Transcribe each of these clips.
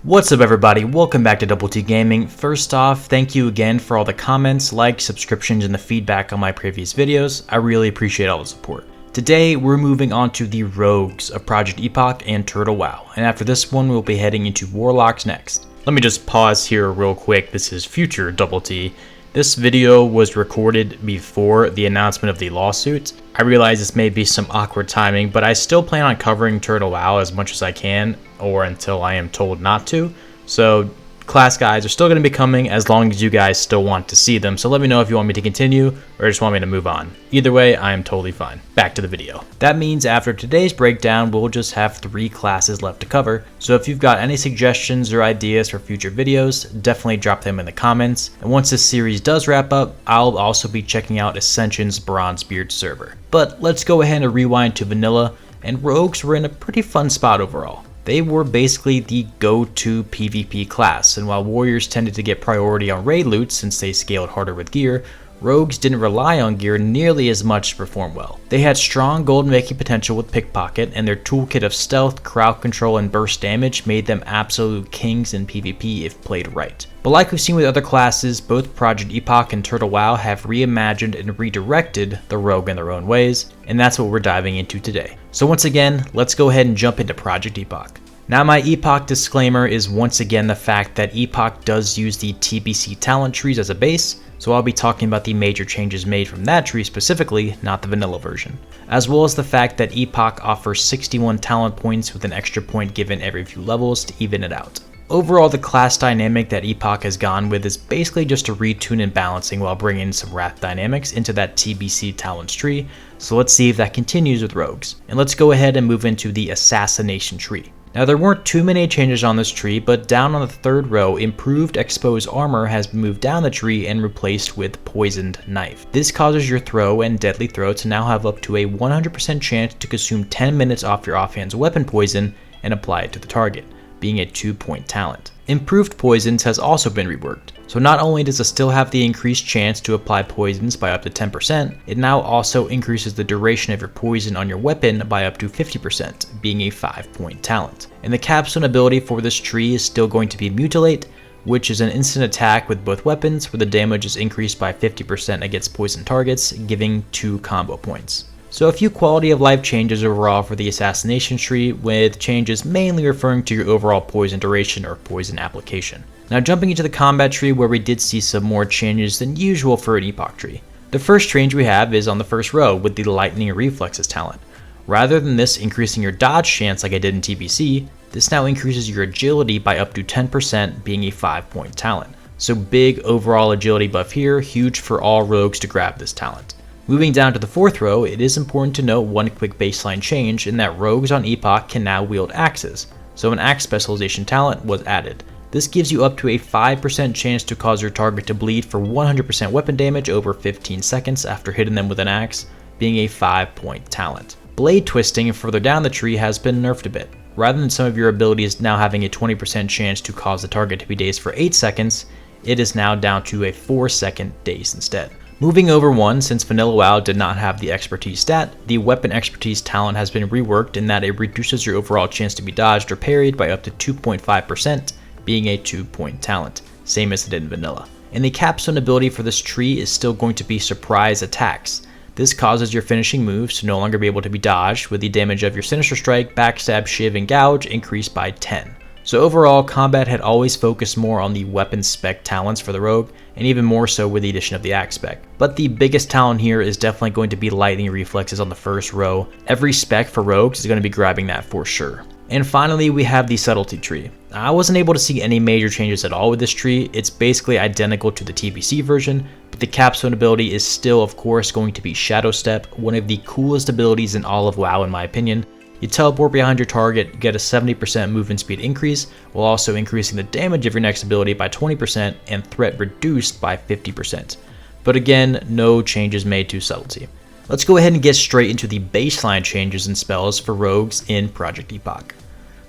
What's up everybody, welcome back to DoubleT Gaming. First off, thank you again for all the comments, likes, subscriptions, and the feedback on my previous videos. I really appreciate all the support. Today, we're moving on to the Rogues of Project Epoch and Turtle WoW, and after this one, we'll be heading into Warlocks next. Let me just pause here real quick, this is future DoubleT. This video was recorded before the announcement of the lawsuit. I realize this may be some awkward timing, but I still plan on covering Turtle WoW as much as I can, or until I am told not to. So class guides are still going to be coming as long as you guys still want to see them, so let me know if you want me to continue or just want me to move on. Either way, I am totally fine. Back to the video. That means after today's breakdown, we'll just have 3 classes left to cover, so if you've got any suggestions or ideas for future videos, definitely drop them in the comments. And once this series does wrap up, I'll also be checking out Ascension's Bronzebeard server. But let's go ahead and rewind to vanilla, and Rogues were in a pretty fun spot overall. They were basically the go-to PvP class, and while Warriors tended to get priority on raid loot since they scaled harder with gear, Rogues didn't rely on gear nearly as much to perform well. They had strong gold making potential with Pickpocket, and their toolkit of stealth, crowd control, and burst damage made them absolute kings in PvP if played right. But like we've seen with other classes, both Project Epoch and Turtle WoW have reimagined and redirected the Rogue in their own ways, and that's what we're diving into today. So once again, let's go ahead and jump into Project Epoch. Now my Epoch disclaimer is once again the fact that Epoch does use the TBC talent trees as a base, so I'll be talking about the major changes made from that tree specifically, not the vanilla version. As well as the fact that Epoch offers 61 talent points with an extra point given every few levels to even it out. Overall, the class dynamic that Epoch has gone with is basically just a retune and balancing while bringing some wrath dynamics into that TBC talents tree, so let's see if that continues with Rogues. And let's go ahead and move into the Assassination tree. Now there weren't too many changes on this tree, but down on the 3rd row, improved exposed armor has been moved down the tree and replaced with poisoned knife. This causes your throw and deadly throw to now have up to a 100% chance to consume 10 minutes off your offhand's weapon poison and apply it to the target, being a 2-point talent. Improved poisons has also been reworked. So not only does it still have the increased chance to apply poisons by up to 10%, it now also increases the duration of your poison on your weapon by up to 50%, being a 5-point talent. And the capstone ability for this tree is still going to be Mutilate, which is an instant attack with both weapons where the damage is increased by 50% against poison targets, giving 2 combo points. So a few quality of life changes overall for the Assassination tree, with changes mainly referring to your overall poison duration or poison application. Now jumping into the combat tree, where we did see some more changes than usual for an Epoch tree. The first change we have is on the 1st row with the Lightning Reflexes talent. Rather than this increasing your dodge chance like I did in TBC, this now increases your agility by up to 10%, being a 5-point talent. So big overall agility buff here, huge for all rogues to grab this talent. Moving down to the 4th row, it is important to note one quick baseline change in that rogues on Epoch can now wield axes, so an axe specialization talent was added. This gives you up to a 5% chance to cause your target to bleed for 100% weapon damage over 15 seconds after hitting them with an axe, being a 5-point talent. Blade twisting further down the tree has been nerfed a bit. Rather than some of your abilities now having a 20% chance to cause the target to be dazed for 8 seconds, it is now down to a 4-second daze instead. Moving over one, since Vanilla WoW did not have the expertise stat, the weapon expertise talent has been reworked in that it reduces your overall chance to be dodged or parried by up to 2.5%, being a 2-point talent, same as it did in Vanilla. And the capstone ability for this tree is still going to be surprise attacks. This causes your finishing moves to no longer be able to be dodged, with the damage of your Sinister Strike, Backstab, Shiv, and Gouge increased by 10. So overall, combat had always focused more on the weapon spec talents for the rogue, and even more so with the addition of the axe spec. But the biggest talent here is definitely going to be Lightning Reflexes on the 1st row. Every spec for rogues is going to be grabbing that for sure. And finally, we have the Subtlety tree. I wasn't able to see any major changes at all with this tree. It's basically identical to the TBC version, but the capstone ability is still of course going to be Shadow Step, one of the coolest abilities in all of WoW in my opinion. You teleport behind your target, get a 70% movement speed increase, while also increasing the damage of your next ability by 20% and threat reduced by 50%. But again, no changes made to Subtlety. Let's go ahead and get straight into the baseline changes and spells for rogues in Project Epoch.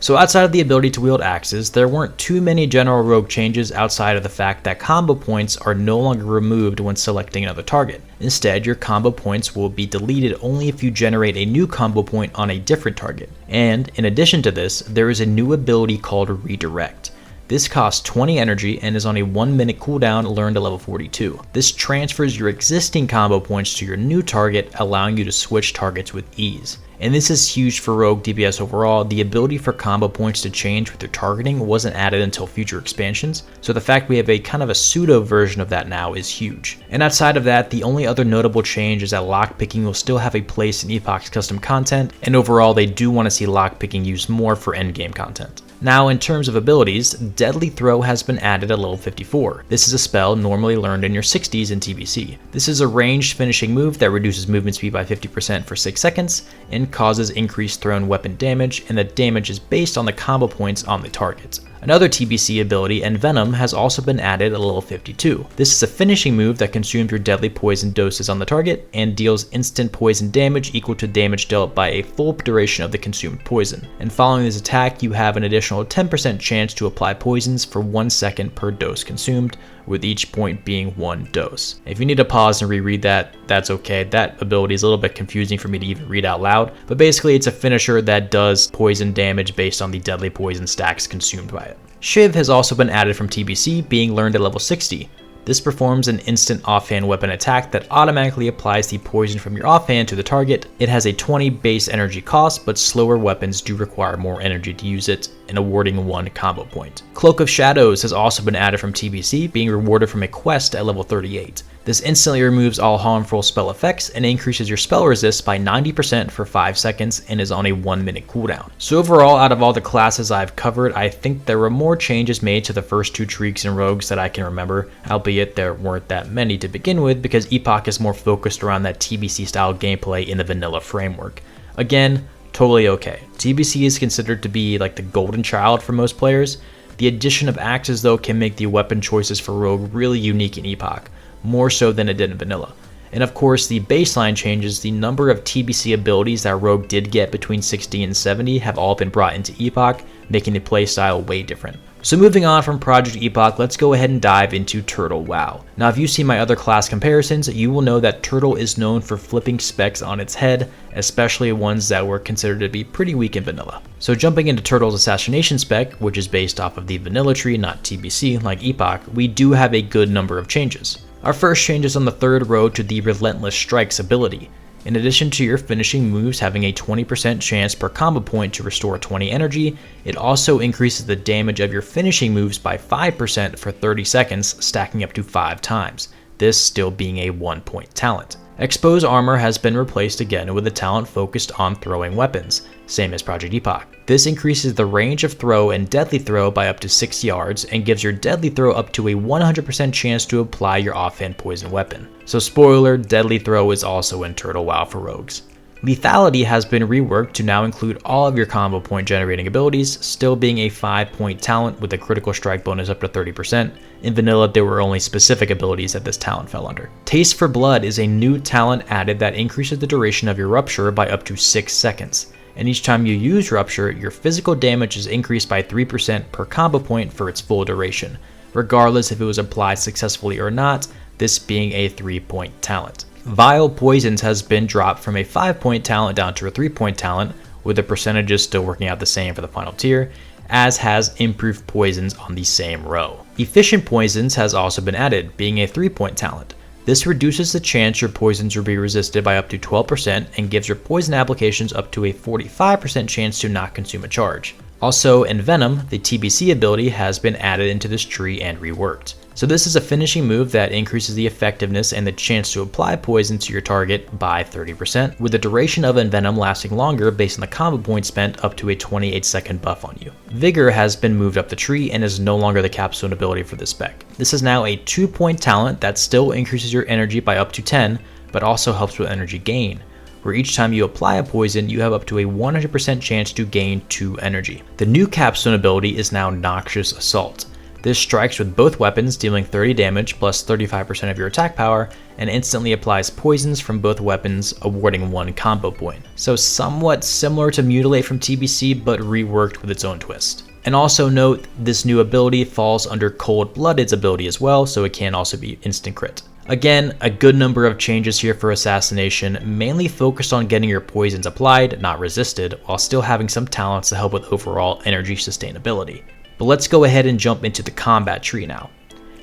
So outside of the ability to wield axes, there weren't too many general rogue changes outside of the fact that combo points are no longer removed when selecting another target. Instead, your combo points will be deleted only if you generate a new combo point on a different target. And in addition to this, there is a new ability called Redirect. This costs 20 energy and is on a 1-minute cooldown learned at level 42. This transfers your existing combo points to your new target, allowing you to switch targets with ease. And this is huge for Rogue DPS overall. The ability for combo points to change with your targeting wasn't added until future expansions, so the fact we have a kind of a pseudo version of that now is huge. And outside of that, the only other notable change is that lockpicking will still have a place in Epoch's custom content, and overall they do want to see lockpicking used more for endgame content. Now, in terms of abilities, Deadly Throw has been added at level 54. This is a spell normally learned in your 60s in TBC. This is a ranged finishing move that reduces movement speed by 50% for 6 seconds and causes increased thrown weapon damage, and the damage is based on the combo points on the target. Another TBC ability, Envenom, has also been added at level 52. This is a finishing move that consumes your deadly poison doses on the target and deals instant poison damage equal to damage dealt by a full duration of the consumed poison. And following this attack, you have an additional 10% chance to apply poisons for 1 second per dose consumed, with each point being 1 dose. If you need to pause and reread that, that's okay. That ability is a little bit confusing for me to even read out loud, but basically it's a finisher that does poison damage based on the deadly poison stacks consumed by it. Shiv has also been added from TBC, being learned at level 60. This performs an instant offhand weapon attack that automatically applies the poison from your offhand to the target. It has a 20 base energy cost, but slower weapons do require more energy to use it, and awarding 1 combo point. Cloak of Shadows has also been added from TBC, being rewarded from a quest at level 38. This instantly removes all harmful spell effects and increases your spell resist by 90% for 5 seconds and is on a 1-minute cooldown. So overall, out of all the classes I've covered, I think there were more changes made to the first 2 Shrieks and Rogues that I can remember, albeit there weren't that many to begin with because Epoch is more focused around that TBC style gameplay in the vanilla framework. Again, totally okay. TBC is considered to be like the golden child for most players. The addition of axes though can make the weapon choices for Rogue really unique in Epoch, more so than it did in vanilla. And of course, the baseline changes, the number of TBC abilities that Rogue did get between 60 and 70 have all been brought into Epoch, making the playstyle way different. So moving on from Project Epoch, let's go ahead and dive into Turtle WoW. Now if you've seen my other class comparisons, you will know that Turtle is known for flipping specs on its head, especially ones that were considered to be pretty weak in vanilla. So jumping into Turtle's Assassination spec, which is based off of the vanilla tree, not TBC like Epoch, we do have a good number of changes. Our first change is on the third row to the Relentless Strikes ability. In addition to your finishing moves having a 20% chance per combo point to restore 20 energy, it also increases the damage of your finishing moves by 5% for 30 seconds, stacking up to 5 times, this still being a 1-point talent. Expose Armor has been replaced again with a talent focused on throwing weapons, same as Project Epoch. This increases the range of throw and deadly throw by up to 6 yards and gives your deadly throw up to a 100% chance to apply your offhand poison weapon. So spoiler, deadly throw is also in Turtle WoW for Rogues. Lethality has been reworked to now include all of your combo point generating abilities, still being a 5-point talent with a critical strike bonus up to 30%. In vanilla, there were only specific abilities that this talent fell under. Taste for Blood is a new talent added that increases the duration of your rupture by up to 6 seconds. And each time you use Rupture, your physical damage is increased by 3% per combo point for its full duration, regardless if it was applied successfully or not, this being a 3-point talent. Vile Poisons has been dropped from a 5-point talent down to a 3-point talent, with the percentages still working out the same for the final tier, as has Improved Poisons on the same row. Efficient Poisons has also been added, being a 3-point talent. This reduces the chance your poisons will be resisted by up to 12% and gives your poison applications up to a 45% chance to not consume a charge. Also, Envenom, the TBC ability, has been added into this tree and reworked. So this is a finishing move that increases the effectiveness and the chance to apply poison to your target by 30%, with the duration of Envenom lasting longer based on the combo points spent up to a 28-second buff on you. Vigor has been moved up the tree and is no longer the capstone ability for this spec. This is now a 2-point talent that still increases your energy by up to 10, but also helps with energy gain, where each time you apply a poison, you have up to a 100% chance to gain 2 energy. The new capstone ability is now Noxious Assault. This strikes with both weapons, dealing 30 damage plus 35% of your attack power, and instantly applies poisons from both weapons, awarding 1 combo point. So somewhat similar to Mutilate from TBC, but reworked with its own twist. And also note, this new ability falls under Cold Blooded's ability as well, so it can also be instant crit. Again, a good number of changes here for Assassination, mainly focused on getting your poisons applied, not resisted, while still having some talents to help with overall energy sustainability. But let's go ahead and jump into the combat tree now.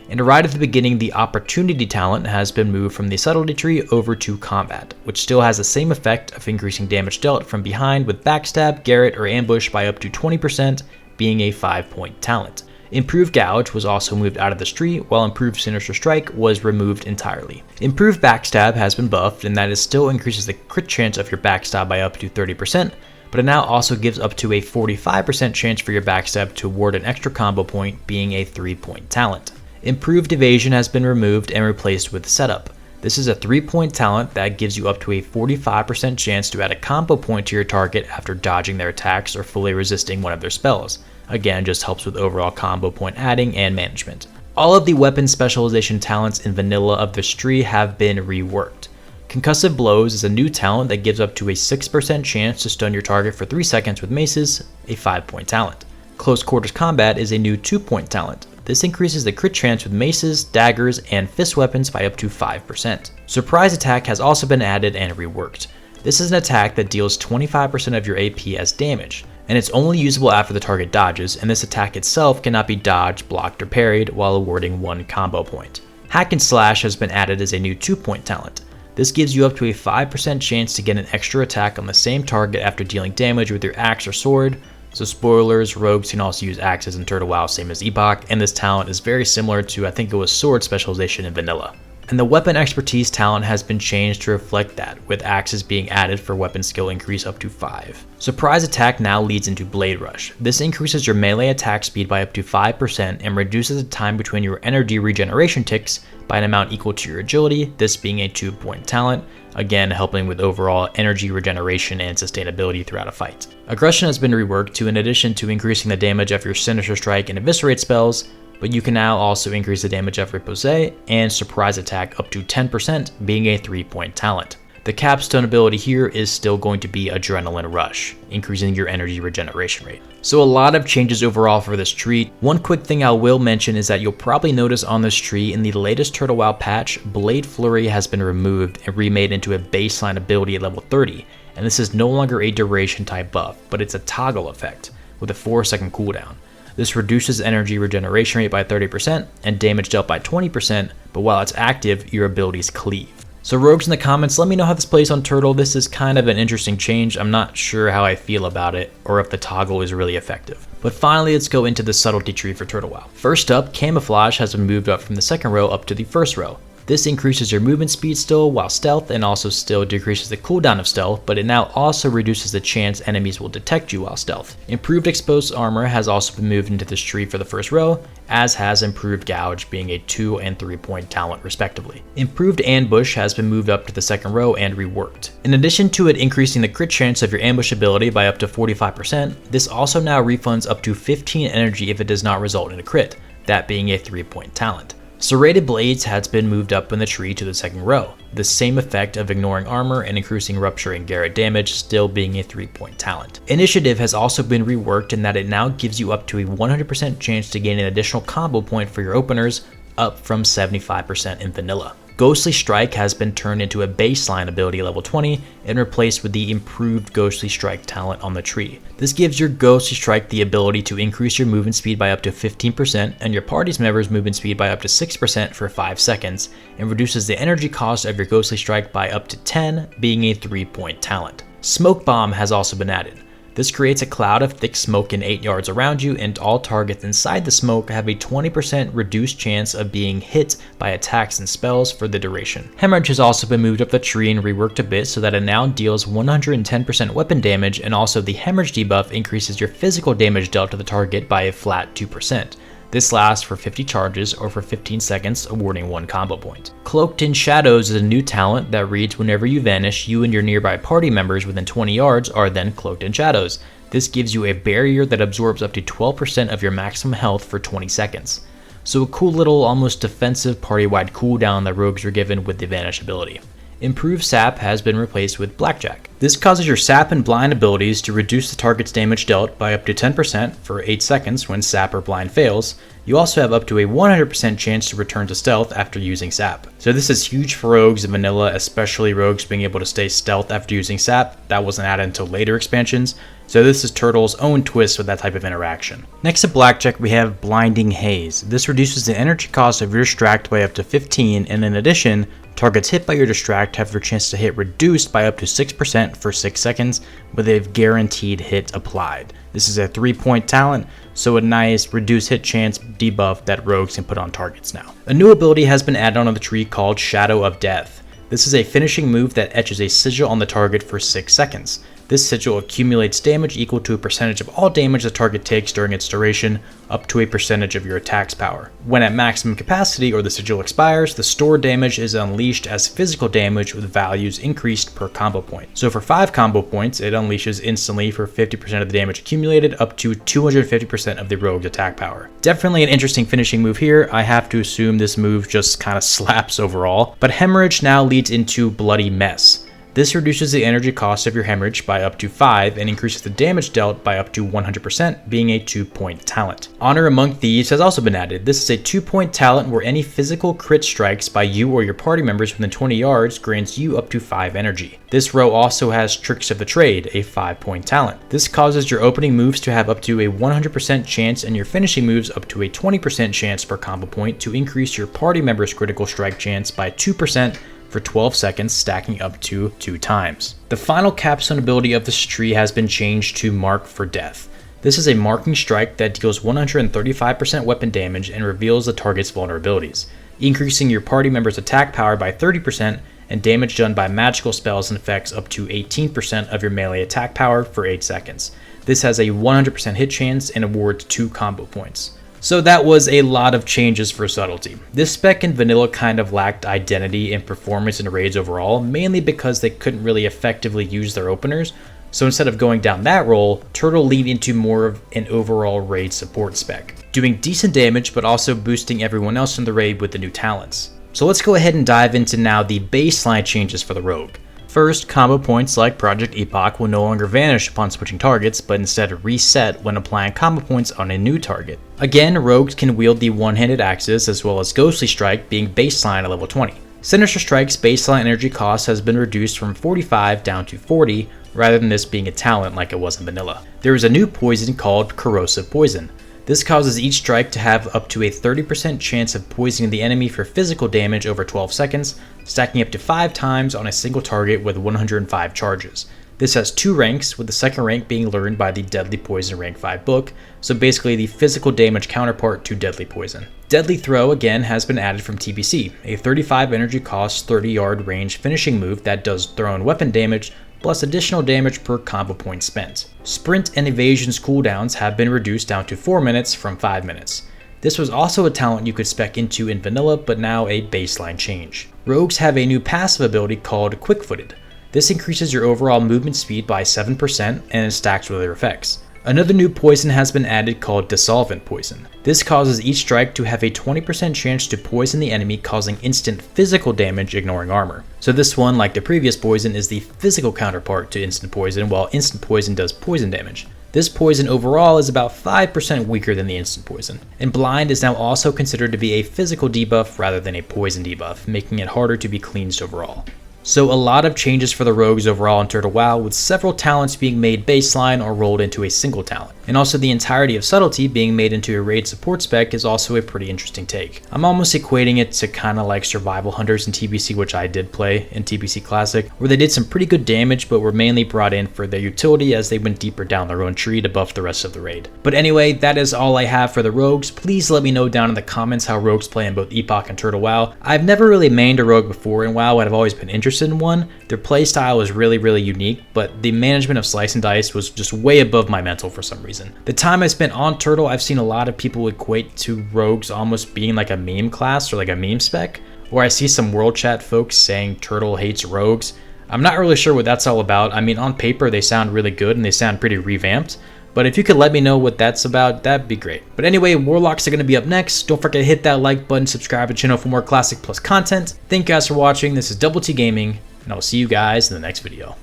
And right at the beginning, the opportunity talent has been moved from the subtlety tree over to combat, which still has the same effect of increasing damage dealt from behind with backstab, garrot, or ambush by up to 20%, being a 5-point talent. Improved Gouge was also moved out of this tree, while Improved Sinister Strike was removed entirely. Improved Backstab has been buffed, and that still increases the crit chance of your backstab by up to 30%, but it now also gives up to a 45% chance for your backstab to award an extra combo point, being a 3-point talent. Improved Evasion has been removed and replaced with Setup. This is a 3-point talent that gives you up to a 45% chance to add a combo point to your target after dodging their attacks or fully resisting one of their spells. Again, just helps with overall combo point adding and management. All of the weapon specialization talents in vanilla of this tree have been reworked. Concussive Blows is a new talent that gives up to a 6% chance to stun your target for 3 seconds with maces, a 5-point talent. Close Quarters Combat is a new 2-point talent. This increases the crit chance with maces, daggers, and fist weapons by up to 5%. Surprise Attack has also been added and reworked. This is an attack that deals 25% of your AP as damage, and it's only usable after the target dodges, and this attack itself cannot be dodged, blocked, or parried while awarding 1 combo point. Hack and Slash has been added as a new 2-point talent. This gives you up to a 5% chance to get an extra attack on the same target after dealing damage with your axe or sword. So spoilers, rogues can also use axes in Turtle WoW, same as Epoch, and this talent is very similar to, I think it was sword specialization in vanilla. And the weapon expertise talent has been changed to reflect that, with axes being added for weapon skill increase up to 5. Surprise Attack now leads into Blade Rush. This increases your melee attack speed by up to 5% and reduces the time between your energy regeneration ticks by an amount equal to your agility, this being a 2-point talent, again helping with overall energy regeneration and sustainability throughout a fight. Aggression has been reworked to, in addition to increasing the damage of your Sinister Strike and Eviscerate spells, but you can now also increase the damage of Repose and Surprise Attack up to 10%, being a 3-point talent. The capstone ability here is still going to be Adrenaline Rush, increasing your energy regeneration rate. So a lot of changes overall for this tree. One quick thing I will mention is that you'll probably notice on this tree in the latest Turtle WoW patch, Blade Flurry has been removed and remade into a baseline ability at level 30, and this is no longer a duration type buff, but it's a toggle effect with a 4-second cooldown. This reduces energy regeneration rate by 30% and damage dealt by 20%, but while it's active, your abilities cleave. So rogues in the comments, let me know how this plays on Turtle. This is kind of an interesting change. I'm not sure how I feel about it or if the toggle is really effective. But finally, let's go into the subtlety tree for Turtle WoW. First up, Camouflage has been moved up from the second row up to the first row. This increases your movement speed still while stealth, and also still decreases the cooldown of stealth, but it now also reduces the chance enemies will detect you while stealth. Improved Exposed Armor has also been moved into this tree for the first row, as has Improved Gouge, being a 2 and 3-point talent respectively. Improved Ambush has been moved up to the second row and reworked. In addition to it increasing the crit chance of your ambush ability by up to 45%, this also now refunds up to 15 energy if it does not result in a crit, that being a 3-point talent. Serrated Blades has been moved up in the tree to the second row, the same effect of ignoring armor and increasing rupture and garrot damage still being a 3-point talent. Initiative has also been reworked in that it now gives you up to a 100% chance to gain an additional combo point for your openers, up from 75% in vanilla. Ghostly Strike has been turned into a baseline ability level 20 and replaced with the improved Ghostly Strike talent on the tree. This gives your Ghostly Strike the ability to increase your movement speed by up to 15% and your party's members' movement speed by up to 6% for 5 seconds, and reduces the energy cost of your Ghostly Strike by up to 10, being a 3-point talent. Smoke Bomb has also been added. This creates a cloud of thick smoke in 8 yards around you, and all targets inside the smoke have a 20% reduced chance of being hit by attacks and spells for the duration. Hemorrhage has also been moved up the tree and reworked a bit so that it now deals 110% weapon damage, and also the Hemorrhage debuff increases your physical damage dealt to the target by a flat 2%. This lasts for 50 charges or for 15 seconds, awarding 1 combo point. Cloaked in Shadows is a new talent that reads whenever you vanish, you and your nearby party members within 20 yards are then cloaked in shadows. This gives you a barrier that absorbs up to 12% of your maximum health for 20 seconds. So a cool little almost defensive party-wide cooldown that rogues are given with the vanish ability. Improved Sap has been replaced with Blackjack. This causes your Sap and Blind abilities to reduce the target's damage dealt by up to 10% for 8 seconds when Sap or Blind fails. You also have up to a 100% chance to return to stealth after using Sap. So this is huge for rogues in vanilla, especially rogues being able to stay stealth after using Sap. That wasn't added until later expansions. So this is Turtle's own twist with that type of interaction. Next to Blackjack, we have Blinding Haze. This reduces the energy cost of your distract by up to 15, and in addition, targets hit by your distract have their chance to hit reduced by up to 6% for 6 seconds with a guaranteed hit applied. This is a 3-point talent, so a nice reduced hit chance debuff that rogues can put on targets now. A new ability has been added onto the tree called Shadow of Death. This is a finishing move that etches a sigil on the target for 6 seconds. This sigil accumulates damage equal to a percentage of all damage the target takes during its duration, up to a percentage of your attack's power. When at maximum capacity or the sigil expires, the stored damage is unleashed as physical damage with values increased per combo point. So for 5 combo points, it unleashes instantly for 50% of the damage accumulated, up to 250% of the rogue's attack power. Definitely an interesting finishing move here. I have to assume this move just kind of slaps overall, but Hemorrhage now leads into Bloody Mess. This reduces the energy cost of your hemorrhage by up to 5 and increases the damage dealt by up to 100%, being a 2-point talent. Honor Among Thieves has also been added. This is a 2-point talent where any physical crit strikes by you or your party members within 20 yards grants you up to 5 energy. This row also has Tricks of the Trade, a 5-point talent. This causes your opening moves to have up to a 100% chance and your finishing moves up to a 20% chance per combo point to increase your party members' critical strike chance by 2% for 12 seconds, stacking up to 2 times. The final capstone ability of this tree has been changed to Mark for Death. This is a marking strike that deals 135% weapon damage and reveals the target's vulnerabilities, increasing your party member's attack power by 30% and damage done by magical spells and effects up to 18% of your melee attack power for 8 seconds. This has a 100% hit chance and awards 2 combo points. So that was a lot of changes for Subtlety. This spec in vanilla kind of lacked identity and performance in raids overall, mainly because they couldn't really effectively use their openers. So instead of going down that role, Turtle leaned into more of an overall raid support spec, doing decent damage but also boosting everyone else in the raid with the new talents. So let's go ahead and dive into now the baseline changes for the rogue. First, combo points like Project Epoch will no longer vanish upon switching targets, but instead reset when applying combo points on a new target. Again, rogues can wield the one-handed axes as well as Ghostly Strike being baseline at level 20. Sinister Strike's baseline energy cost has been reduced from 45 down to 40, rather than this being a talent like it was in vanilla. There is a new poison called Corrosive Poison. This causes each strike to have up to a 30% chance of poisoning the enemy for physical damage over 12 seconds, stacking up to 5 times on a single target with 105 charges. This has 2 ranks, with the second rank being learned by the Deadly Poison rank 5 book, so basically the physical damage counterpart to Deadly Poison. Deadly Throw again has been added from TBC, a 35 energy cost 30-yard range finishing move that does thrown weapon damage plus additional damage per combo point spent. Sprint and Evasion's cooldowns have been reduced down to 4 minutes from 5 minutes. This was also a talent you could spec into in vanilla, but now a baseline change. Rogues have a new passive ability called Quick-Footed. This increases your overall movement speed by 7% and is stacked with other effects. Another new poison has been added called Dissolvent Poison. This causes each strike to have a 20% chance to poison the enemy, causing instant physical damage ignoring armor. So this one, like the previous poison, is the physical counterpart to instant poison, while instant poison does poison damage. This poison overall is about 5% weaker than the instant poison. And Blind is now also considered to be a physical debuff rather than a poison debuff, making it harder to be cleansed overall. So a lot of changes for the rogues overall in Turtle WoW, with several talents being made baseline or rolled into a single talent. And also the entirety of Subtlety being made into a raid support spec is also a pretty interesting take. I'm almost equating it to kind of like Survival Hunters in TBC, which I did play in TBC Classic, where they did some pretty good damage but were mainly brought in for their utility as they went deeper down their own tree to buff the rest of the raid. But anyway, that is all I have for the rogues. Please let me know down in the comments how rogues play in both Epoch and Turtle WoW. I've never really mained a rogue before in WoW, and I've always been interested in one. Their playstyle was really unique, but the management of Slice and Dice was just way above my mental for some reason. The time I spent on Turtle, I've seen a lot of people equate to rogues almost being like a meme class or like a meme spec, or I see some world chat folks saying Turtle hates rogues. I'm not really sure what that's all about. I mean, on paper they sound really good and they sound pretty revamped, but if you could let me know what that's about, that'd be great. But anyway, Warlocks are going to be up next. Don't forget to hit that like button, subscribe to the channel for more Classic Plus content. Thank you guys for watching. This is DoubleT Gaming, and I'll see you guys in the next video.